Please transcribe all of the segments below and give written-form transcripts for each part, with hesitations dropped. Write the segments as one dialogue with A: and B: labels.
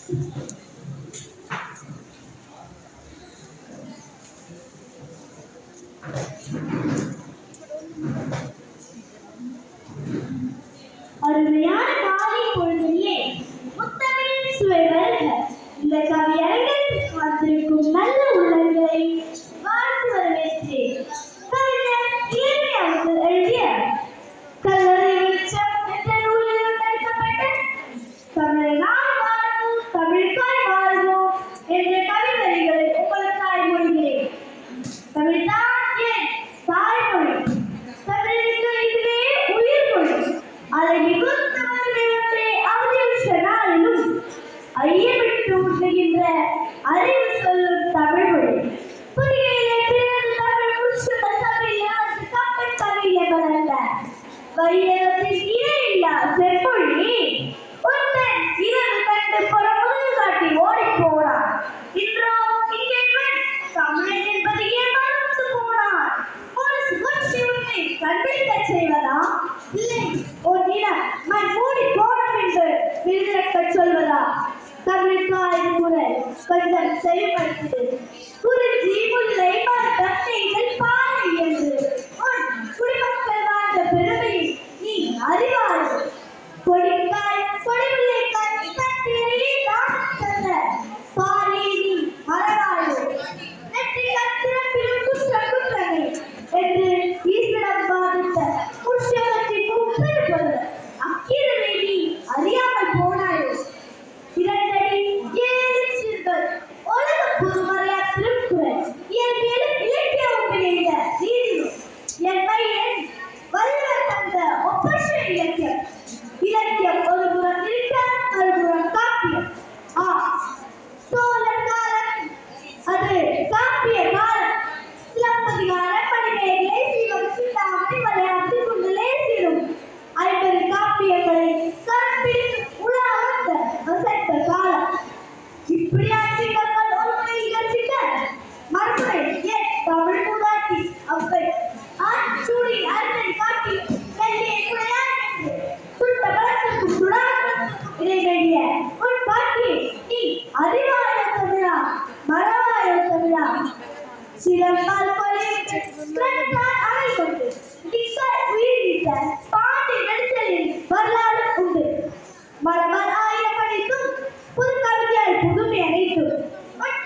A: அருமையான காலை பொழுதிலே முத்தமிழின் சுவை வருக. இந்த கவியரங்கத்தில் வந்திருக்கும் நல்ல உள்ளங்களை வாழ்த்து வரவேற்கிறேன். கவிஞர் இளைஞர் எழுதிய கல்லறை வெளிச்சம் என்ற நூலில் தடுக்கப்பட்ட தமிழை நாம் வாழ்வோம் தமிழுக்காய் வாழ்வோம் என்ற கவிவரிகளை உங்களுக்காய் மொழிகிறேன். தமிழ்தான் என் தாய்மொழி. தமிழுக்கு இதுவே உயிர்மொழி. அதை மிகுந்த மகிழ்ச்சியோடு அவதியுற்ற நாளிலும் ஐயமிட்டு உண்ணுகின்ற அறிவு சொல்லும் தமிழ்மொழி. புதிய தமிழ் முற்றுள்ள சபையில் கப்பல் கவிய வளர்ந்த வையகத்தில் இணையில்லா செம்மொழி ஒருத்தன் இரவு கண்டு புறமுது காட்டி ஓடி போனான். இன்றோ இங்கே தமிழன் என்பது ஏமாந்து போனான். ஒரு சுழற்சி உன்னை கண்டிக்க செய்வதா, இல்லை ஒரு நிலம் மண் மூடி போடும் என்று விருதிறக்க சொல்வதா? தமிழுக்காய் குரல் கொஞ்சம் செயல்படுத்து. குறிஞ்சி முல்லை மரத்தம் நெய்தல் பாலை என்று உன் குடிமக்கள் வாழ்ந்த பெருமையை நீ அறிவாய். கொடிக்காய் கொடிவில்லை கண் தட்டிலே நான் தந்த பாலை நீ மறவாயோ. நெற்றி கத்திரப்பிலும் குற்றங்கள் என்று ஈஸ்வரம் பாதித்த புஷ்யவற்றை கும்பிடுவது அக்கிரமை நீ அறியாமல் போனாயோ. இரண்டடி ஏழு சிறுகள் உலக பொதுமறையா திருக்குறள் இயற்பியலும் இலக்கியமும் இணைந்த நீதியும் என் பையன் வள்ளுவர் தந்த ஒப்பற்ற இலக்கியம். இலக்கியம் ஒரு புறம் இருக்க மறுபுறம் காப்பியம். சோழர் காலம் அது காப்பிய காலம். சிலப்பதிகார படிமேகலை சீவம் சிந்தாமணி மலையாளத்து குண்டலே சீரும் 50 காப்பியங்களை கற்பில் உலா வந்த வசந்த காலம். இப்படி ஆட்சிகள் ஒருமுறை இகழ்ச்சிக்க மறுமுறை ஏன் தமிழ் மூதாட்டி அவ்வை ஆட்சூடி அருமை காட்டி வெள்ளியை குடையார் என்று சுட்ட பழத்துக்கும் சுடாக்கும் இடைவெளிய உன் பாட்டி நீ அறிவாயோ தமிழா மறவாயோ தமிழா. சிலம்பால் கொலையிட்டு அணை கொண்டு நிற்காய் உயிரிட்ட பாண்டி நெடுச்சலில் வரலாறு உண்டு. மரபர் ஆயிரம் படித்தும் புது கவிதையால் புதுமை அனைத்தும்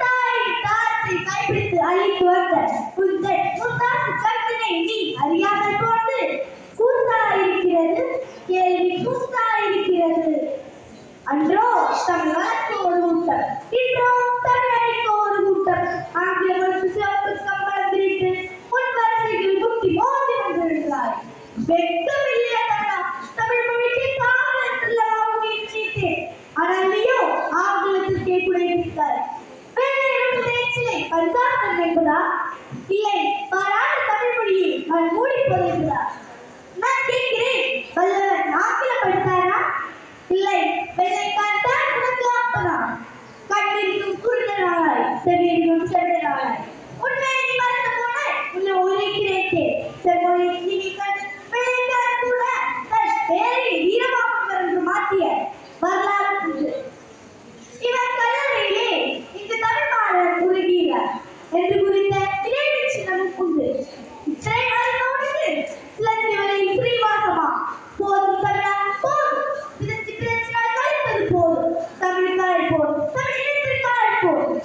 A: தாயின் தாரத்தை கைப்பிடித்து அழித்து வந்த உந்தை முத்தாசு கருத்தினை நீ அறியாமல் போது கூத்தாயிருக்கிறது கேள்வி கூத்தாயிருக்கிறது. அன்றோ தமிழ் வளர்க்கு ஒரு கூட்டம், இன்றோ தமிழடிக்கு ஒரு கூட்டம். ஆங்கில மொழி சிவப்பு கம்பளம் விரித்து உன் வரிசையில் குட்டி மோதி வந்திருக்கிறாய். வெட்கமில்லையா தமிழா? தமிழ் மொழிக்கு காவலத்தில் நீட்டேன். ஆனால் நீயோ ஆங்கிலத்திற்கே குறைத்தாய். பஞ்சாபம் என்பதா, இல்லை பாராட்ட தமிழ் மொழியை நான் மூடி போகிறதா? நான் கேட்கிறேன், வல்லவன் ஆங்கிலம் படித்தாரா? இல்லை வெள்ளைக்கான் தான் உனக்கு அப்பனா? கண்ணிற்கும் குருடனாய் செவியிற்கும் சென்றனாய் உண்மையை நீ மறந்து போனாய். உன்னை உரைக்கிறேன் செம்மொழி நீ கண்டு வெள்ளைக்கான் கூட தன் பேரை வீரமாமன் என்று மாற்றிய வரலாறு உண்டு. இவர் கல்லறையிலே இந்த தமிழ் மாணவர் உருகிறார் என்று குறித்த இறைவி சின்னமும் உண்டு. இத்தனை மறைந்தவனுக்கு சிலந்தி வரையில் ஸ்ரீவாசமா போதும் தமிழா போதும். இதற்கு பிரச்சனை கழிப்பது போதும். தமிழுக்காய் போதும், தமிழ் இனத்திற்காய் போதும்.